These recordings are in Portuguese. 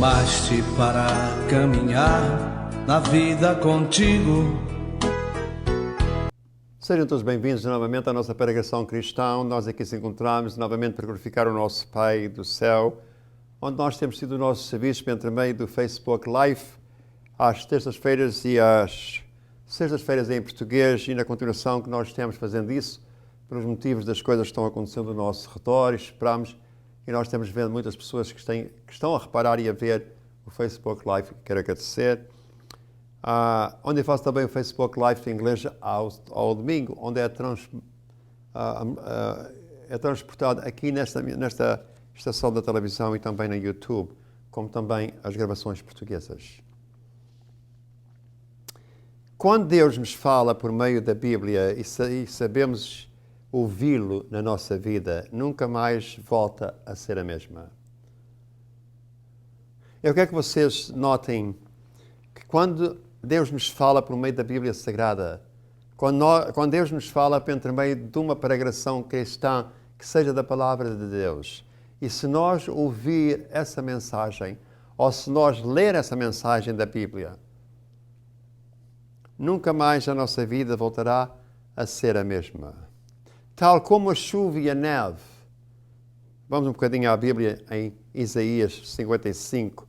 chamaste para caminhar na vida contigo. Sejam todos bem-vindos novamente à nossa pregação cristã. Nós aqui se encontramos novamente para glorificar o nosso Pai do céu, onde nós temos tido o nosso serviço entre meio do Facebook Live, às terças-feiras e às sextas-feiras em português, e na continuação que nós temos fazendo isso, pelos motivos das coisas que estão acontecendo ao nosso redor, esperamos, e nós temos vendo muitas pessoas que estão a reparar e a ver o Facebook Live, quero agradecer. Onde eu faço também o Facebook Live em inglês ao domingo, onde é transportado aqui nesta estação da televisão e também no YouTube, como também as gravações portuguesas. Quando Deus nos fala por meio da Bíblia e sabemos ouvi-lo na nossa vida, nunca mais volta a ser a mesma. Eu quero que vocês notem que quando Deus nos fala por meio da Bíblia Sagrada, quando Deus nos fala por meio de uma pregação cristã que seja da Palavra de Deus, e se nós ouvir essa mensagem, ou se nós ler essa mensagem da Bíblia, nunca mais a nossa vida voltará a ser a mesma. Tal como a chuva e a neve. Vamos um bocadinho à Bíblia em Isaías 55,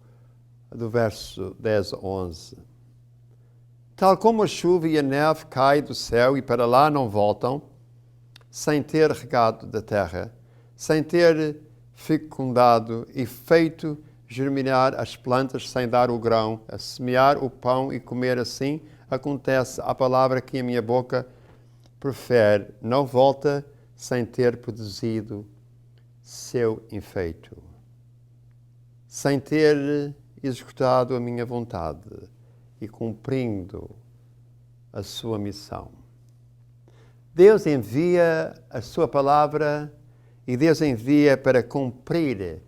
do verso 10 a 11. Tal como a chuva e a neve caem do céu e para lá não voltam, sem ter regado da terra, sem ter fecundado e feito germinar as plantas sem dar o grão, a semear o pão e comer, assim acontece a palavra que a minha boca profere, não volta sem ter produzido seu efeito, sem ter executado a minha vontade e cumprindo a sua missão. Deus envia a sua palavra e Deus envia para cumprir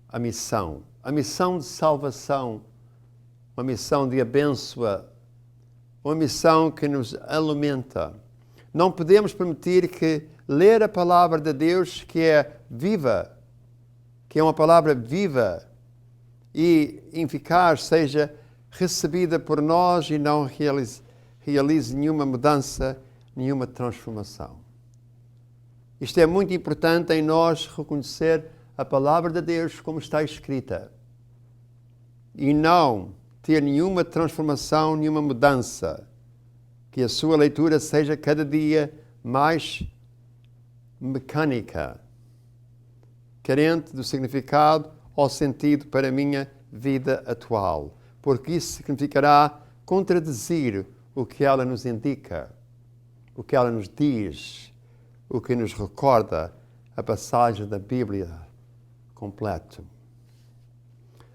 a missão de salvação, uma missão de abençoa, uma missão que nos alimenta. Não podemos permitir que ler a palavra de Deus, que é viva, que é uma palavra viva e eficaz, seja recebida por nós e não realize nenhuma mudança, nenhuma transformação. Isto é muito importante em nós reconhecer a palavra de Deus como está escrita e não ter nenhuma transformação, nenhuma mudança. Que a sua leitura seja cada dia mais mecânica, carente do significado ou sentido para a minha vida atual, porque isso significará contradizer o que ela nos indica, o que ela nos diz, o que nos recorda a passagem da Bíblia completa.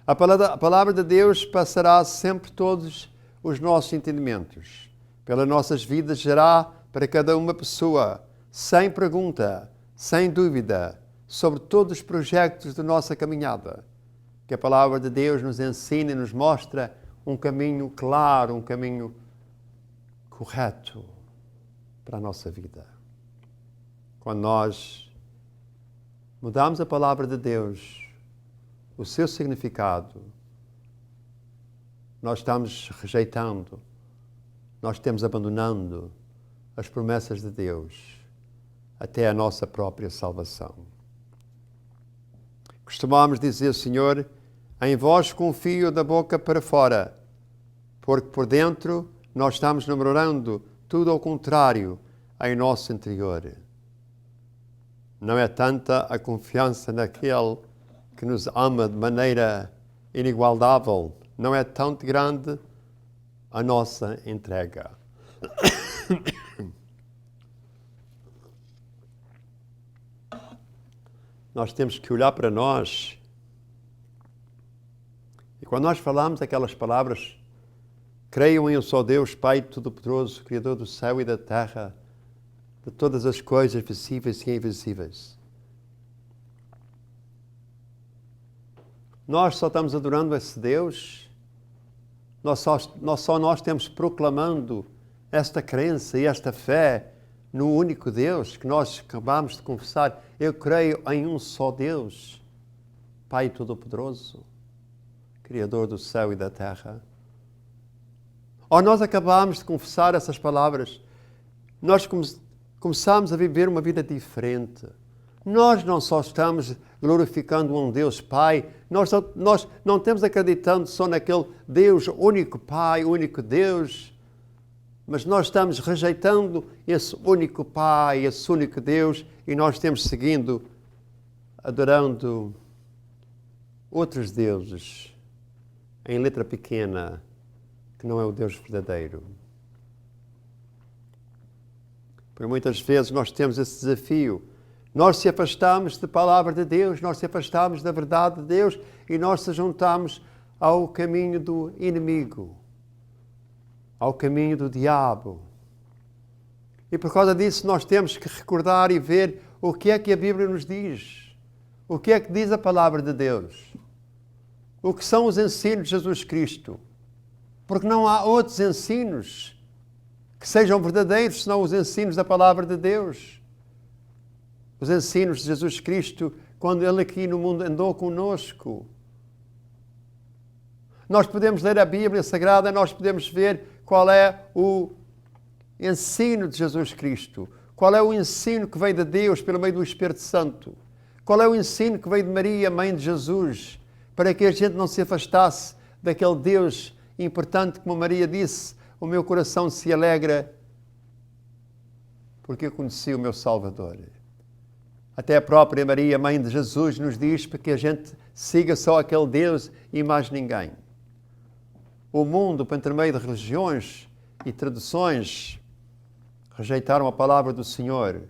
A palavra de Deus passará sempre todos os nossos entendimentos. Pelas nossas vidas gerá para cada uma pessoa, sem pergunta, sem dúvida, sobre todos os projetos da nossa caminhada. Que a palavra de Deus nos ensina e nos mostra um caminho claro, um caminho correto para a nossa vida. Quando nós mudamos a palavra de Deus, o seu significado, nós estamos rejeitando, nós estamos abandonando as promessas de Deus até a nossa própria salvação. Costumamos dizer, Senhor, em vós confio da boca para fora, porque por dentro nós estamos namorando tudo ao contrário em nosso interior. Não é tanta a confiança naquele que nos ama de maneira inigualável, não é tão grande a nossa entrega. Nós temos que olhar para nós e quando nós falamos aquelas palavras, creiam em um só Deus, Pai Todo-Poderoso, Criador do céu e da terra, de todas as coisas visíveis e invisíveis. Nós só estamos adorando esse Deus, nós temos proclamando esta crença e esta fé no único Deus que nós acabamos de confessar. Eu creio em um só Deus, Pai Todo-Poderoso, Criador do céu e da terra. Nós acabamos de confessar essas palavras, nós começamos a viver uma vida diferente. Nós não só estamos glorificando um Deus Pai, nós não estamos acreditando só naquele Deus, único Pai, único Deus, mas nós estamos rejeitando esse único Pai, esse único Deus, e nós estamos seguindo, adorando outros deuses, em letra pequena, que não é o Deus verdadeiro. Por muitas vezes nós temos esse desafio. Nós se afastamos da palavra de Deus, nós se afastamos da verdade de Deus e nós se juntamos ao caminho do inimigo, ao caminho do diabo. E por causa disso nós temos que recordar e ver o que é que a Bíblia nos diz. O que é que diz a palavra de Deus? O que são os ensinos de Jesus Cristo? Porque não há outros ensinos que sejam verdadeiros senão os ensinos da palavra de Deus. Os ensinos de Jesus Cristo, quando Ele aqui no mundo andou conosco. Nós podemos ler a Bíblia Sagrada, nós podemos ver qual é o ensino de Jesus Cristo. Qual é o ensino que veio de Deus pelo meio do Espírito Santo. Qual é o ensino que veio de Maria, mãe de Jesus, para que a gente não se afastasse daquele Deus importante, como Maria disse, o meu coração se alegra porque eu conheci o meu Salvador. Até a própria Maria, mãe de Jesus, nos diz para que a gente siga só aquele Deus e mais ninguém. O mundo, por intermeio de religiões e tradições, rejeitaram a palavra do Senhor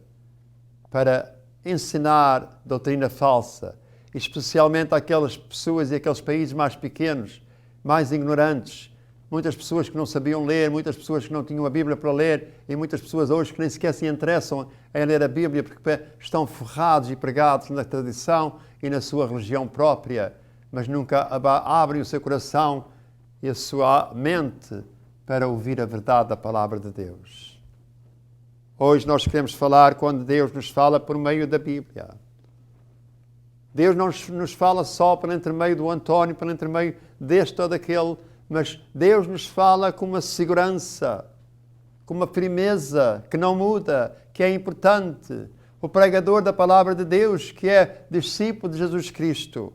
para ensinar doutrina falsa, especialmente àquelas pessoas e aqueles países mais pequenos, mais ignorantes, muitas pessoas que não sabiam ler, muitas pessoas que não tinham a Bíblia para ler e muitas pessoas hoje que nem sequer se interessam em ler a Bíblia porque estão forrados e pregados na tradição e na sua religião própria, mas nunca abrem o seu coração e a sua mente para ouvir a verdade da palavra de Deus. Hoje nós queremos falar quando Deus nos fala por meio da Bíblia. Deus não nos fala só pelo intermeio do António, pelo intermeio deste ou daquele, mas Deus nos fala com uma segurança, com uma firmeza que não muda, que é importante. O pregador da palavra de Deus, que é discípulo de Jesus Cristo,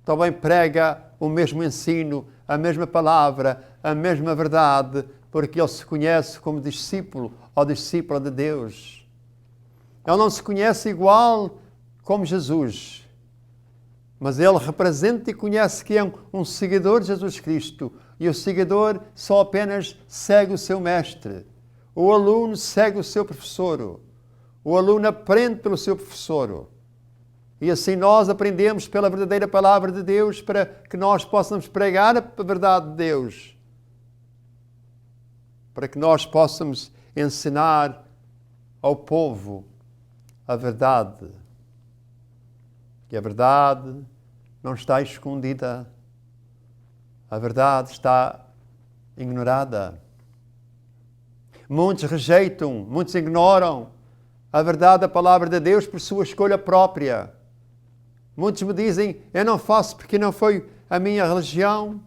também prega o mesmo ensino, a mesma palavra, a mesma verdade, porque ele se conhece como discípulo ou discípula de Deus. Ele não se conhece igual como Jesus, mas ele representa e conhece que é um seguidor de Jesus Cristo. E o seguidor só apenas segue o seu mestre. O aluno segue o seu professor. O aluno aprende pelo seu professor. E assim nós aprendemos pela verdadeira palavra de Deus para que nós possamos pregar a verdade de Deus. Para que nós possamos ensinar ao povo a verdade. E a verdade não está escondida. A verdade está ignorada. Muitos rejeitam, muitos ignoram a verdade da palavra de Deus por sua escolha própria. Muitos me dizem, eu não faço porque não foi a minha religião.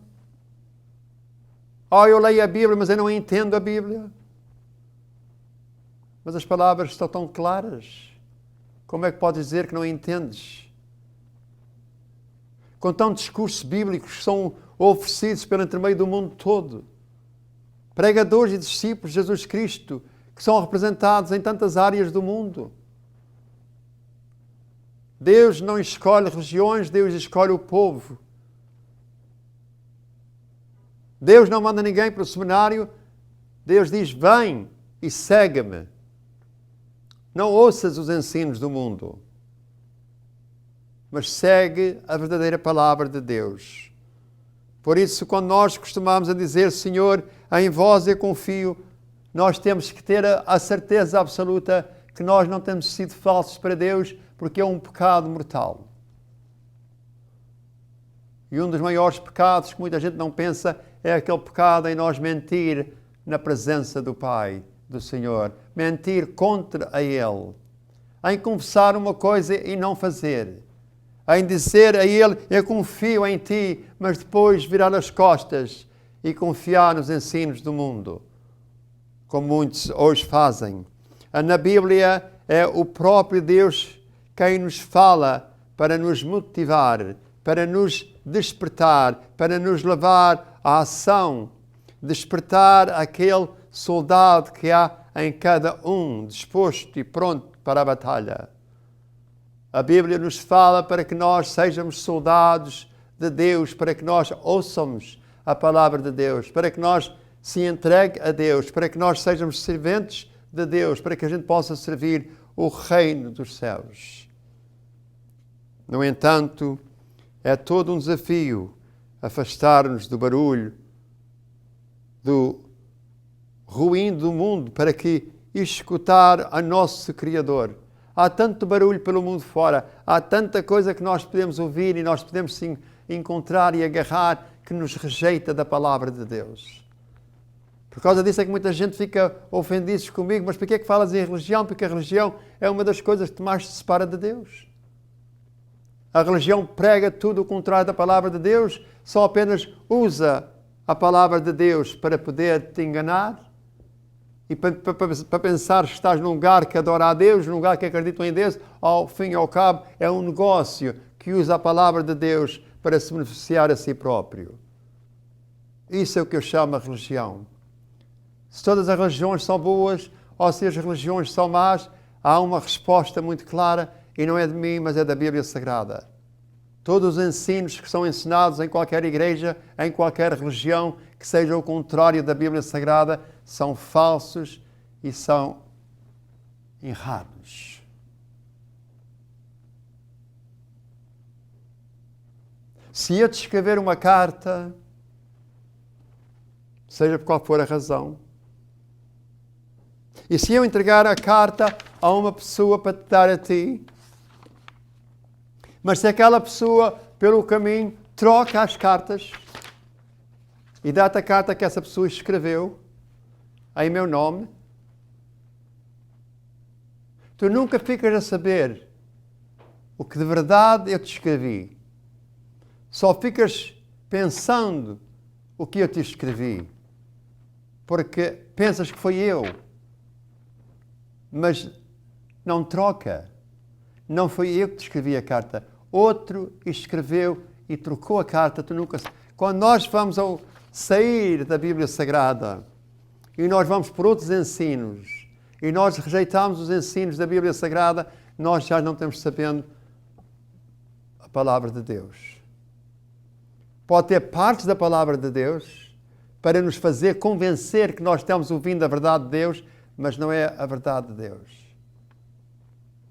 Eu leio a Bíblia, mas eu não entendo a Bíblia. Mas as palavras estão tão claras. Como é que podes dizer que não entendes? Com tantos discursos bíblicos que são oferecidos pelo intermeio do mundo todo. Pregadores e discípulos de Jesus Cristo que são representados em tantas áreas do mundo. Deus não escolhe religiões, Deus escolhe o povo. Deus não manda ninguém para o seminário, Deus diz, vem e segue-me. Não ouças os ensinos do mundo, mas segue a verdadeira palavra de Deus. Por isso, quando nós costumamos a dizer, Senhor, em vós eu confio, nós temos que ter a certeza absoluta que nós não temos sido falsos para Deus, porque é um pecado mortal. E um dos maiores pecados que muita gente não pensa é aquele pecado em nós mentir na presença do Pai, do Senhor. Mentir contra Ele. Em confessar uma coisa e não fazer. em dizer a Ele, eu confio em Ti, mas depois virar as costas e confiar nos ensinos do mundo, como muitos hoje fazem. Na Bíblia é o próprio Deus quem nos fala para nos motivar, para nos despertar, para nos levar à ação, despertar aquele soldado que há em cada um, disposto e pronto para a batalha. A Bíblia nos fala para que nós sejamos soldados de Deus, para que nós ouçamos a palavra de Deus, para que nós se entregue a Deus, para que nós sejamos serventes de Deus, para que a gente possa servir o reino dos céus. No entanto, é todo um desafio afastar-nos do barulho, do ruído do mundo, para que escutar a nosso Criador. Há tanto barulho pelo mundo fora, há tanta coisa que nós podemos ouvir e nós podemos sim encontrar e agarrar que nos rejeita da palavra de Deus. Por causa disso é que muita gente fica ofendida comigo, mas por que é que falas em religião? Porque a religião é uma das coisas que mais te separa de Deus. A religião prega tudo o contrário da palavra de Deus, só apenas usa a palavra de Deus para poder te enganar e para pensar que estás num lugar que adora a Deus, num lugar que acredita em Deus. Ao fim e ao cabo, é um negócio que usa a palavra de Deus para se beneficiar a si próprio. Isso é o que eu chamo de religião. Se todas as religiões são boas ou se as religiões são más, há uma resposta muito clara e não é de mim, mas é da Bíblia Sagrada. Todos os ensinos que são ensinados em qualquer igreja, em qualquer religião, que seja o contrário da Bíblia Sagrada, são falsos e são errados. Se eu te escrever uma carta, seja por qual for a razão, e se eu entregar a carta a uma pessoa para te dar a ti, mas se aquela pessoa, pelo caminho, troca as cartas e dá-te a carta que essa pessoa escreveu em meu nome, tu nunca ficas a saber o que de verdade eu te escrevi. Só ficas pensando o que eu te escrevi, porque pensas que foi eu, mas não troca. Não foi eu que te escrevi a carta. Outro escreveu e trocou a carta. Tu nunca... Quando nós vamos sair da Bíblia Sagrada e nós vamos por outros ensinos e nós rejeitamos os ensinos da Bíblia Sagrada, nós já não estamos sabendo a palavra de Deus. Pode ter partes da palavra de Deus para nos fazer convencer que nós estamos ouvindo a verdade de Deus, mas não é a verdade de Deus.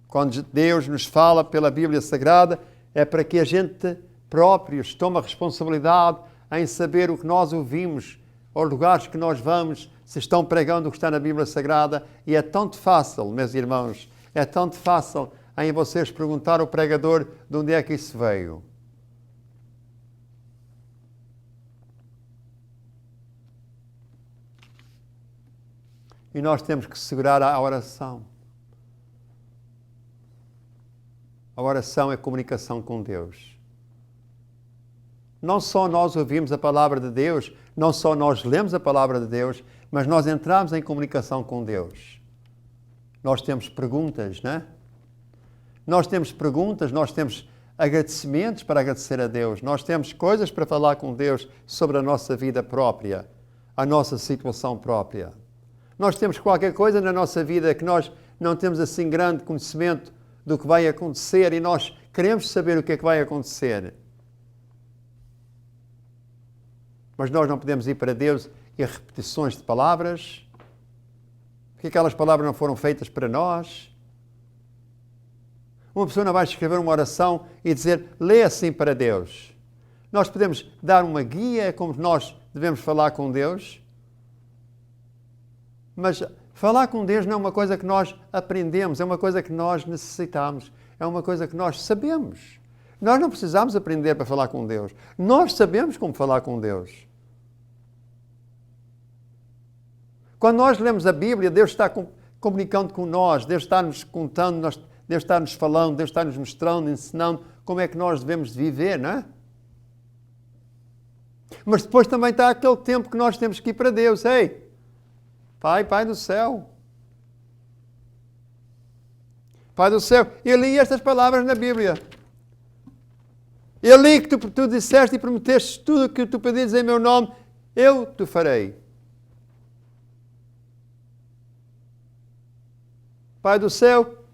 Quando Deus nos fala pela Bíblia Sagrada, é para que a gente próprios tome a responsabilidade em saber o que nós ouvimos, aos lugares que nós vamos, se estão pregando o que está na Bíblia Sagrada. E é tão fácil, meus irmãos, é tão fácil em vocês perguntar ao pregador de onde é que isso veio. E nós temos que segurar a oração. A oração é comunicação com Deus. Não só nós ouvimos a palavra de Deus, não só nós lemos a palavra de Deus, mas nós entramos em comunicação com Deus. Nós temos perguntas, não é? Nós temos perguntas, nós temos agradecimentos para agradecer a Deus, nós temos coisas para falar com Deus sobre a nossa vida própria, a nossa situação própria. Nós temos qualquer coisa na nossa vida que nós não temos assim grande conhecimento do que vai acontecer e nós queremos saber o que é que vai acontecer. Mas nós não podemos ir para Deus e repetições de palavras, porque aquelas palavras não foram feitas para nós. Uma pessoa não vai escrever uma oração e dizer, lê assim para Deus. Nós podemos dar uma guia como nós devemos falar com Deus, mas falar com Deus não é uma coisa que nós aprendemos, é uma coisa que nós necessitamos, é uma coisa que nós sabemos. Nós não precisamos aprender para falar com Deus. Nós sabemos como falar com Deus. Quando nós lemos a Bíblia, Deus está comunicando com nós, Deus está nos contando, Deus está nos falando, Deus está nos mostrando, ensinando como é que nós devemos viver, não é? Mas depois também está aquele tempo que nós temos que ir para Deus. Ei, Pai do céu. Pai do céu, eu li estas palavras na Bíblia. Eu li que tu disseste e prometeste tudo o que tu pedires em meu nome, eu te farei. Pai do céu,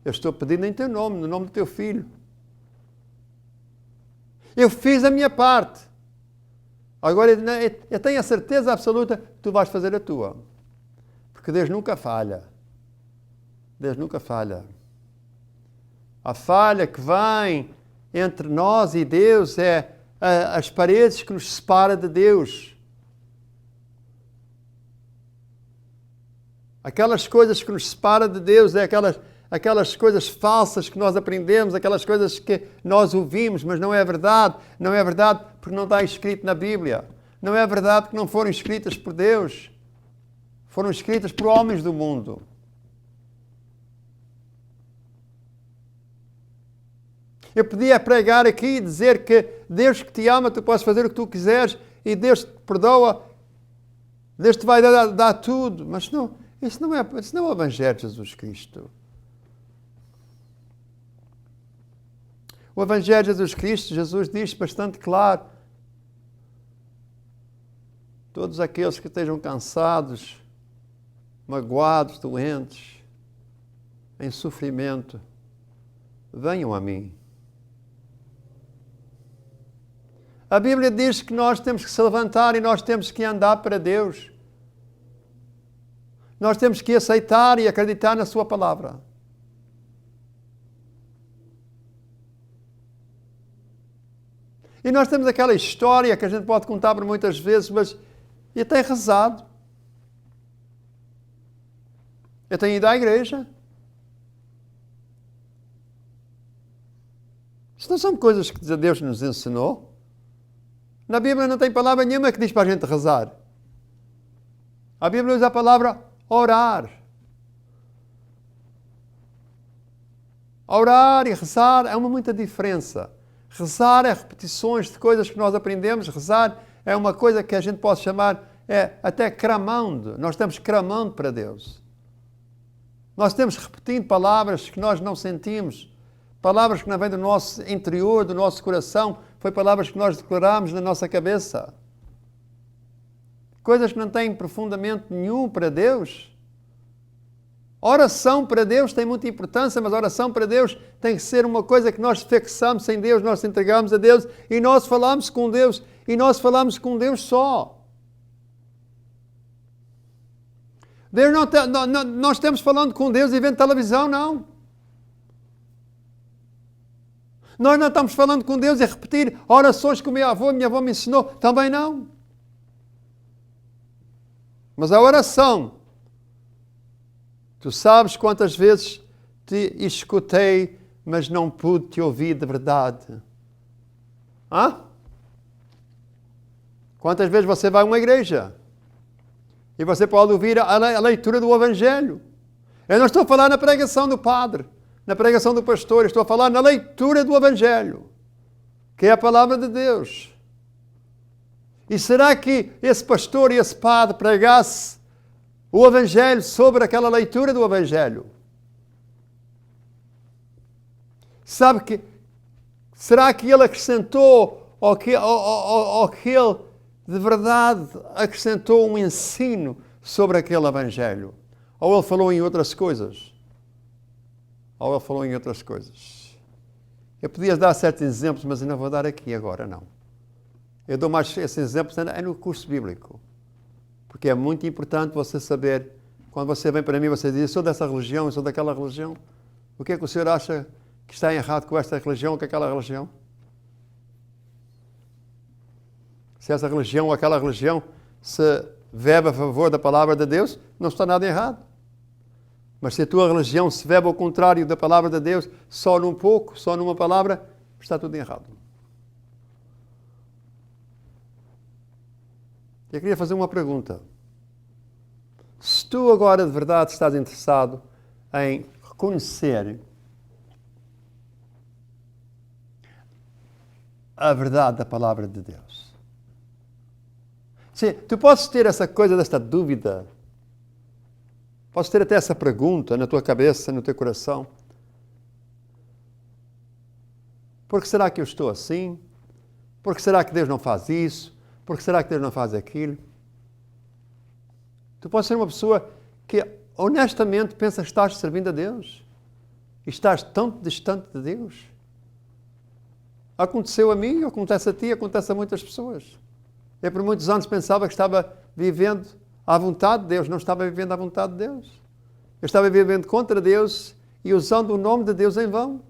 eu estou pedindo em teu nome, no nome do teu filho. Eu fiz a minha parte. Agora eu tenho a certeza absoluta que tu vais fazer a tua. Porque Deus nunca falha. Deus nunca falha. A falha que vem entre nós e Deus é as paredes que nos separam de Deus. Aquelas coisas que nos separam de Deus é aquelas coisas falsas que nós aprendemos, aquelas coisas que nós ouvimos, mas não é verdade. Não é verdade porque não está escrito na Bíblia. Não é verdade porque não foram escritas por Deus. Foram escritas por homens do mundo. Eu podia pregar aqui e dizer que Deus que te ama, tu podes fazer o que tu quiseres e Deus te perdoa, Deus te vai dar tudo. Mas não, isso não é o Evangelho de Jesus Cristo. O Evangelho de Jesus Cristo, Jesus diz bastante claro: todos aqueles que estejam cansados, magoados, doentes, em sofrimento, venham a mim. A Bíblia diz que nós temos que se levantar e nós temos que andar para Deus. Nós temos que aceitar e acreditar na sua palavra. E nós temos aquela história que a gente pode contar por muitas vezes, mas eu tenho rezado. Eu tenho ido à igreja. Isto não são coisas que Deus nos ensinou. Na Bíblia não tem palavra nenhuma que diz para a gente rezar. A Bíblia usa a palavra orar. Orar e rezar é muita diferença. Rezar é repetições de coisas que nós aprendemos. Rezar é uma coisa que a gente pode chamar até clamando. Nós estamos clamando para Deus. Nós estamos repetindo palavras que nós não sentimos. Palavras que não vêm do nosso interior, do nosso coração. Foi palavras que nós declaramos na nossa cabeça. Coisas que não têm profundamente nenhum para Deus. Oração para Deus tem muita importância, mas oração para Deus tem que ser uma coisa que nós fixamos em Deus, nós entregamos a Deus e nós falamos com Deus. E nós falamos com Deus só. Deus nós estamos falando com Deus e vendo televisão, não. Nós não estamos falando com Deus e repetir orações que o minha avó me ensinou. Também não. Mas a oração, tu sabes quantas vezes te escutei, mas não pude te ouvir de verdade. Hã? Quantas vezes você vai a uma igreja e você pode ouvir a leitura do Evangelho. Eu não estou a falar na pregação do padre, na pregação do pastor, estou a falar na leitura do Evangelho, que é a palavra de Deus. E será que esse pastor e esse padre pregasse o Evangelho sobre aquela leitura do Evangelho? Sabe que será que ele acrescentou ou que ele de verdade acrescentou um ensino sobre aquele Evangelho? Ou ele falou em outras coisas? Eu podia dar certos exemplos, mas eu não vou dar aqui agora, não. Eu dou mais esses exemplos no curso bíblico. Porque é muito importante você saber, quando você vem para mim, você diz, sou dessa religião, eu sou daquela religião. O que é que o senhor acha que está errado com esta religião ou com aquela religião? Se essa religião ou aquela religião se vebe a favor da palavra de Deus, não está nada errado. Mas se a tua religião se vebe ao contrário da palavra de Deus, só num pouco, só numa palavra, está tudo errado. Eu queria fazer uma pergunta. Se tu agora de verdade estás interessado em reconhecer a verdade da palavra de Deus. Sim, tu podes ter essa coisa, desta dúvida. Podes ter até essa pergunta na tua cabeça, no teu coração. Por que será que eu estou assim? Por que será que Deus não faz isso? Por que será que Deus não faz aquilo? Tu podes ser uma pessoa que honestamente pensa que estás servindo a Deus. E estás tão distante de Deus. Aconteceu a mim, acontece a ti, acontece a muitas pessoas. Eu por muitos anos pensava que estava vivendo à vontade de Deus, não estava vivendo à vontade de Deus. Eu estava vivendo contra Deus e usando o nome de Deus em vão.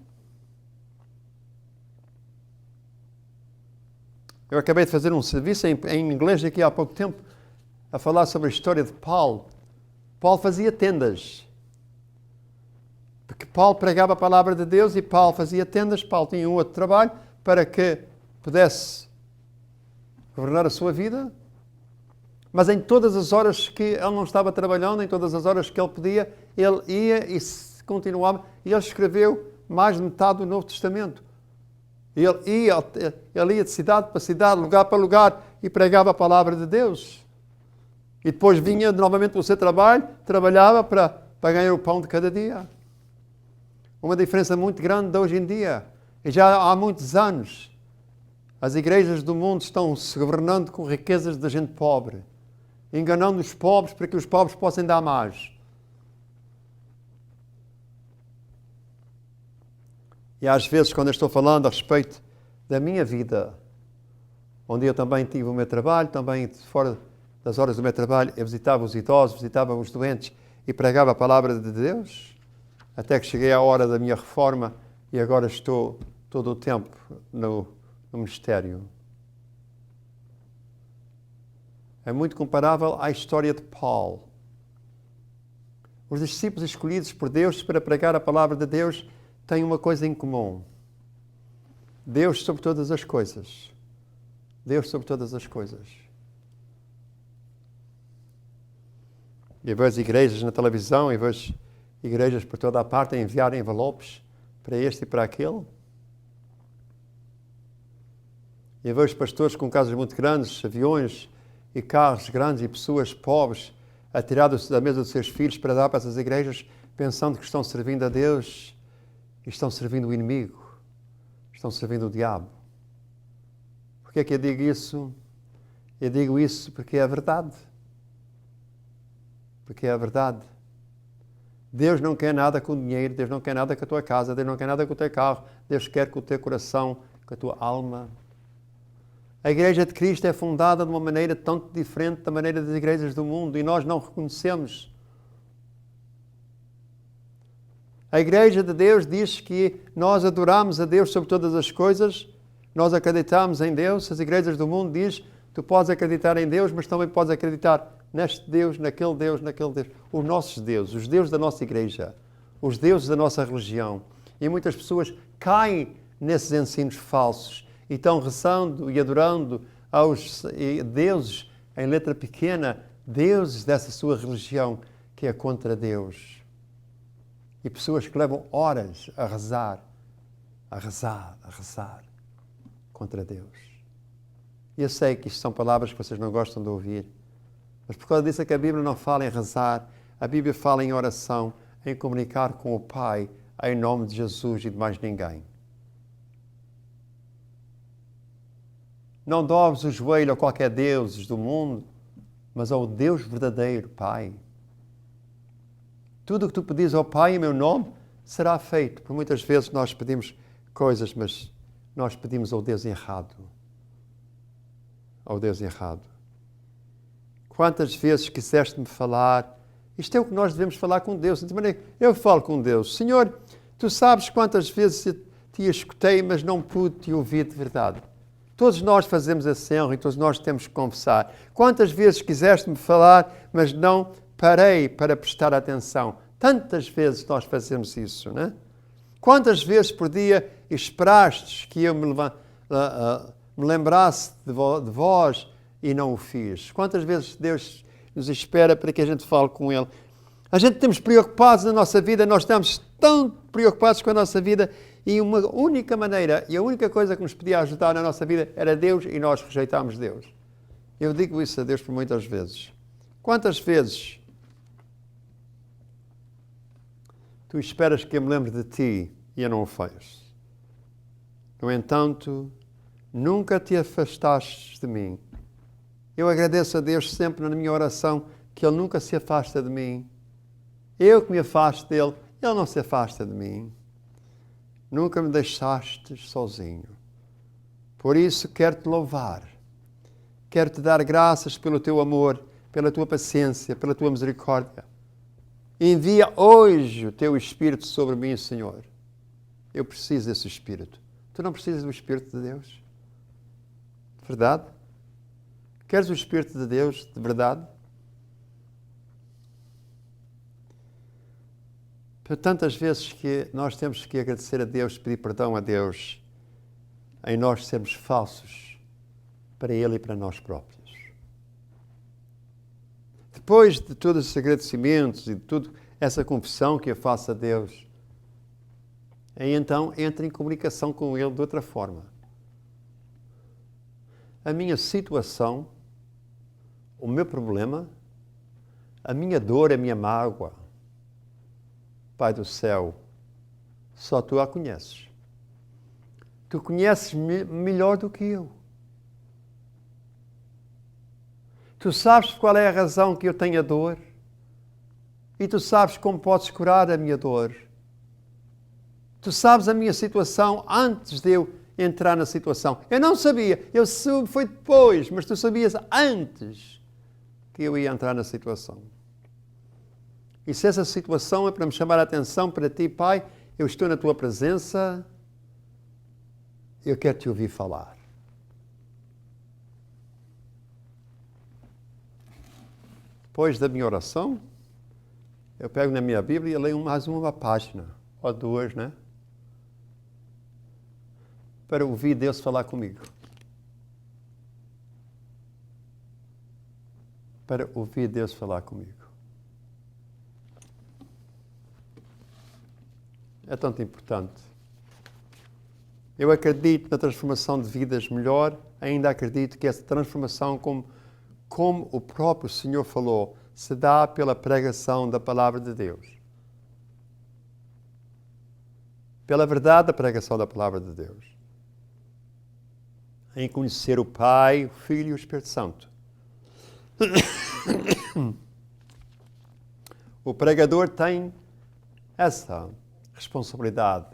Eu acabei de fazer um serviço em inglês aqui há pouco tempo, a falar sobre a história de Paulo. Paulo fazia tendas. Porque Paulo pregava a palavra de Deus e Paulo fazia tendas. Paulo tinha um outro trabalho para que pudesse governar a sua vida. Mas em todas as horas que ele não estava trabalhando, em todas as horas que ele podia, ele ia e continuava. E ele escreveu mais de metade do Novo Testamento. Ele ia de cidade para cidade, lugar para lugar, e pregava a palavra de Deus. E depois vinha novamente para o seu trabalho, trabalhava para ganhar o pão de cada dia. Uma diferença muito grande de hoje em dia. E já há muitos anos, as igrejas do mundo estão se governando com riquezas da gente pobre, enganando os pobres para que os pobres possam dar mais. E às vezes, quando eu estou falando a respeito da minha vida, onde eu também tive o meu trabalho, também fora das horas do meu trabalho, eu visitava os idosos, visitava os doentes e pregava a palavra de Deus, até que cheguei à hora da minha reforma e agora estou todo o tempo no ministério. É muito comparável à história de Paulo. Os discípulos escolhidos por Deus para pregar a palavra de Deus têm uma coisa em comum. Deus sobre todas as coisas. Deus sobre todas as coisas. Eu vejo igrejas na televisão, eu vejo igrejas por toda a parte a enviar envelopes para este e para aquele. Eu vejo pastores com casas muito grandes, aviões e carros grandes e pessoas pobres atiradas da mesa dos seus filhos para dar para essas igrejas, pensando que estão servindo a Deus e estão servindo o inimigo, estão servindo o diabo. Por que é que eu digo isso? Eu digo isso porque é a verdade. Porque é a verdade. Deus não quer nada com o dinheiro, Deus não quer nada com a tua casa, Deus não quer nada com o teu carro, Deus quer com o teu coração, com a tua alma. A Igreja de Cristo é fundada de uma maneira tão diferente da maneira das igrejas do mundo e nós não reconhecemos. A Igreja de Deus diz que nós adoramos a Deus sobre todas as coisas, nós acreditamos em Deus. As igrejas do mundo dizem, tu podes acreditar em Deus, mas também podes acreditar neste Deus, naquele Deus, naquele Deus. Os nossos deuses, os deuses da nossa igreja, os deuses da nossa religião. E muitas pessoas caem nesses ensinos falsos e estão rezando e adorando aos deuses em letra pequena, deuses dessa sua religião que é contra Deus. E pessoas que levam horas a rezar contra Deus. E eu sei que isto são palavras que vocês não gostam de ouvir, mas por causa disso é que a Bíblia não fala em rezar, a Bíblia fala em oração, em comunicar com o Pai em nome de Jesus e de mais ninguém. Não dobres o joelho a qualquer Deus do mundo, mas ao Deus verdadeiro, Pai. Tudo o que tu pedis ao Pai em meu nome será feito. Por muitas vezes nós pedimos coisas, mas nós pedimos ao Deus errado. Ao Deus errado. Quantas vezes quiseste-me falar? Isto é o que nós devemos falar com Deus. Eu falo com Deus. Senhor, tu sabes quantas vezes te escutei, mas não pude te ouvir de verdade. Todos nós fazemos esse erro e todos nós temos que confessar. Quantas vezes quiseste-me falar, mas não parei para prestar atenção. Tantas vezes nós fazemos isso, não é? Quantas vezes por dia esperaste que eu me lembrasse de vós e não o fiz? Quantas vezes Deus nos espera para que a gente fale com Ele? A gente estamos preocupados na nossa vida, nós estamos tão preocupados com a nossa vida E uma única maneira, e a única coisa que nos podia ajudar na nossa vida era Deus, e nós rejeitámos Deus. Eu digo isso a Deus por muitas vezes. Quantas vezes tu esperas que eu me lembre de ti e eu não o faço? No entanto, nunca te afastaste de mim. Eu agradeço a Deus sempre na minha oração que Ele nunca se afasta de mim. Eu que me afasto dEle, Ele não se afasta de mim. Nunca me deixaste sozinho. Por isso quero-te louvar. Quero-te dar graças pelo teu amor, pela tua paciência, pela tua misericórdia. Envia hoje o teu Espírito sobre mim, Senhor. Eu preciso desse Espírito. Tu não precisas do Espírito de Deus? De verdade? Queres o Espírito de Deus de verdade? Por tantas vezes que nós temos que agradecer a Deus, pedir perdão a Deus, em nós sermos falsos para Ele e para nós próprios. Depois de todos esses agradecimentos e de toda essa confissão que eu faço a Deus, aí então entra em comunicação com Ele de outra forma. A minha situação, o meu problema, a minha dor, a minha mágoa, Pai do céu, só Tu a conheces. Tu conheces melhor do que eu. Tu sabes qual é a razão que eu tenho a dor e Tu sabes como podes curar a minha dor. Tu sabes a minha situação antes de eu entrar na situação. Eu não sabia, eu soube, foi depois, mas Tu sabias antes que eu ia entrar na situação. E se essa situação é para me chamar a atenção para Ti, Pai, eu estou na Tua presença, eu quero Te ouvir falar. Depois da minha oração, eu pego na minha Bíblia e leio mais uma página, ou duas, né? Para ouvir Deus falar comigo. Para ouvir Deus falar comigo. É tanto importante. Eu acredito na transformação de vidas melhor, ainda acredito que essa transformação, como o próprio Senhor falou, se dá pela pregação da palavra de Deus. Pela verdade da pregação da palavra de Deus. Em conhecer o Pai, o Filho e o Espírito Santo. O pregador tem essa responsabilidade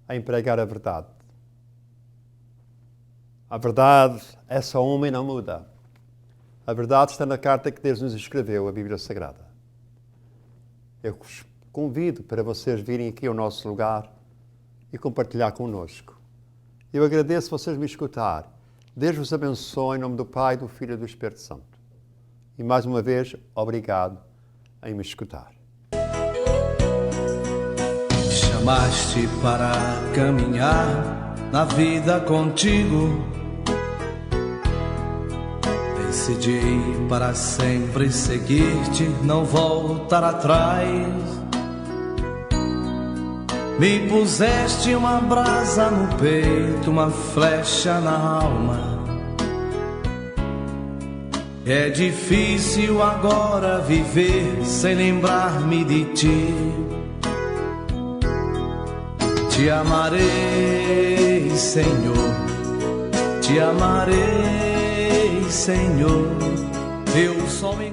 em pregar a verdade. A verdade, essa homem não muda. A verdade está na carta que Deus nos escreveu, a Bíblia Sagrada. Eu vos convido para vocês virem aqui ao nosso lugar e compartilhar conosco. Eu agradeço vocês me escutar. Deus vos abençoe em nome do Pai, do Filho e do Espírito Santo. E mais uma vez, obrigado em me escutar. Chamaste para caminhar na vida contigo. Decidi para sempre seguir-te, não voltar atrás. Me puseste uma brasa no peito, uma flecha na alma. É difícil agora viver sem lembrar-me de ti. Te amarei, Senhor, te amarei, Senhor. Eu só me